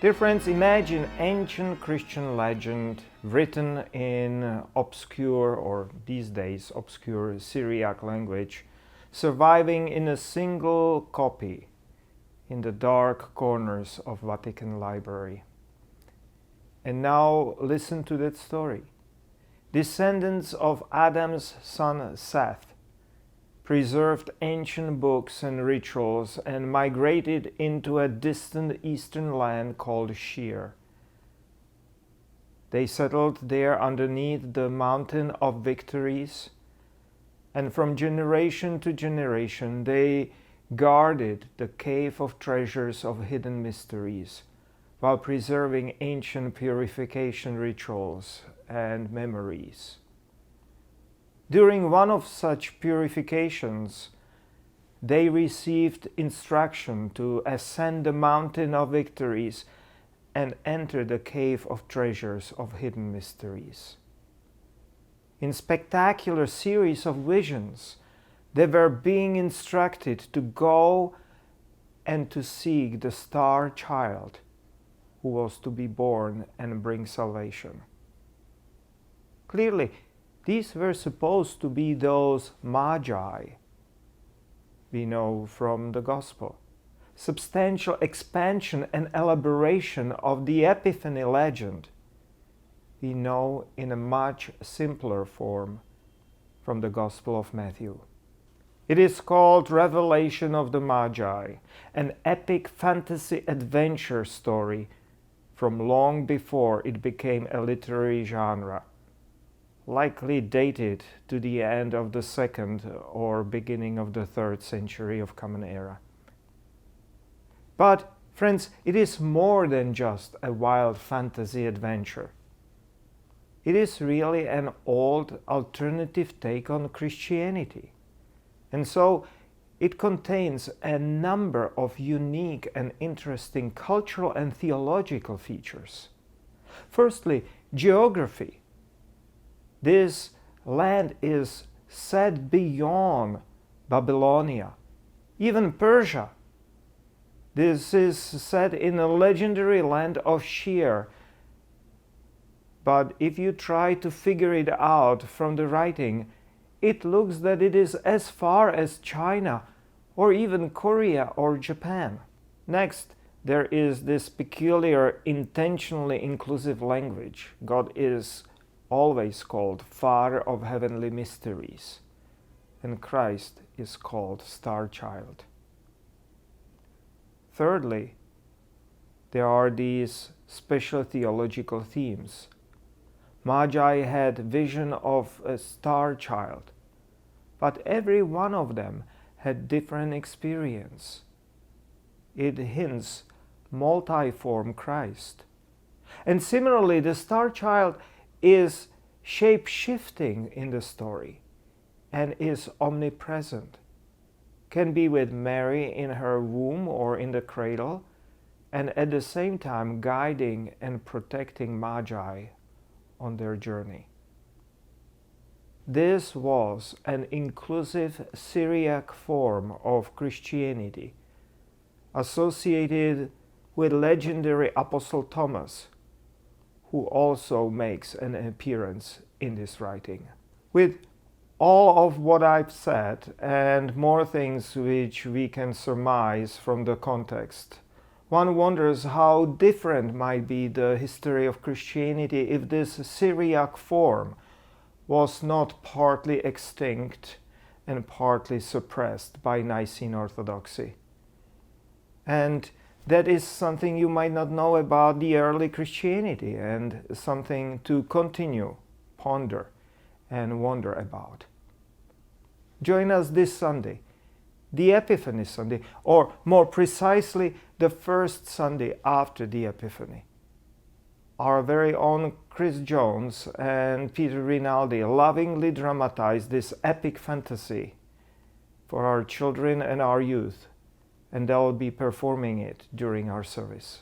Dear friends, imagine ancient Christian legend written in obscure, or these days obscure, Syriac language, surviving in a single copy in the dark corners of Vatican Library. And now listen to that story. Descendants of Adam's son Seth preserved ancient books and rituals and migrated into a distant eastern land called Shir. They settled there underneath the mountain of victories, and from generation to generation they guarded the cave of treasures of hidden mysteries while preserving ancient purification rituals and memories. During one of such purifications, they received instruction to ascend the mountain of victories and enter the cave of treasures of hidden mysteries. In spectacular series of visions, they were being instructed to go and to seek the star child who was to be born and bring salvation. Clearly, these were supposed to be those Magi we know from the Gospel. Substantial expansion and elaboration of the Epiphany legend we know in a much simpler form from the Gospel of Matthew. It is called Revelation of the Magi, an epic fantasy adventure story from long before it became a literary genre, likely dated to the end of the 2nd or beginning of the 3rd century of Common Era. But, friends, it is more than just a wild fantasy adventure. It is really an old alternative take on Christianity. And so it contains a number of unique and interesting cultural and theological features. Firstly, geography. This land is set beyond Babylonia, even Persia. This is set in the legendary land of Shir. But if you try to figure it out from the writing, it looks that it is as far as China or even Korea or Japan. Next, there is this peculiar, intentionally inclusive language. God is always called Father of Heavenly Mysteries, and Christ is called Star Child. Thirdly, there are these special theological themes. Magi had vision of a star child, but every one of them had different experience. It hints multiform Christ. And similarly, the star child is shape-shifting in the story and is omnipresent. Can be with Mary in her womb or in the cradle, and at the same time guiding and protecting Magi on their journey. This was an inclusive Syriac form of Christianity associated with legendary Apostle Thomas, who also makes an appearance in this writing. With all of what I've said and more things which we can surmise from the context, one wonders how different might be the history of Christianity if this Syriac form was not partly extinct and partly suppressed by Nicene Orthodoxy. And that is something you might not know about the early Christianity, and something to continue, ponder, and wonder about. Join us this Sunday, the Epiphany Sunday, or more precisely, the first Sunday after the Epiphany. Our very own Chris Jones and Peter Rinaldi lovingly dramatize this epic fantasy for our children and our youth, and they'll be performing it during our service.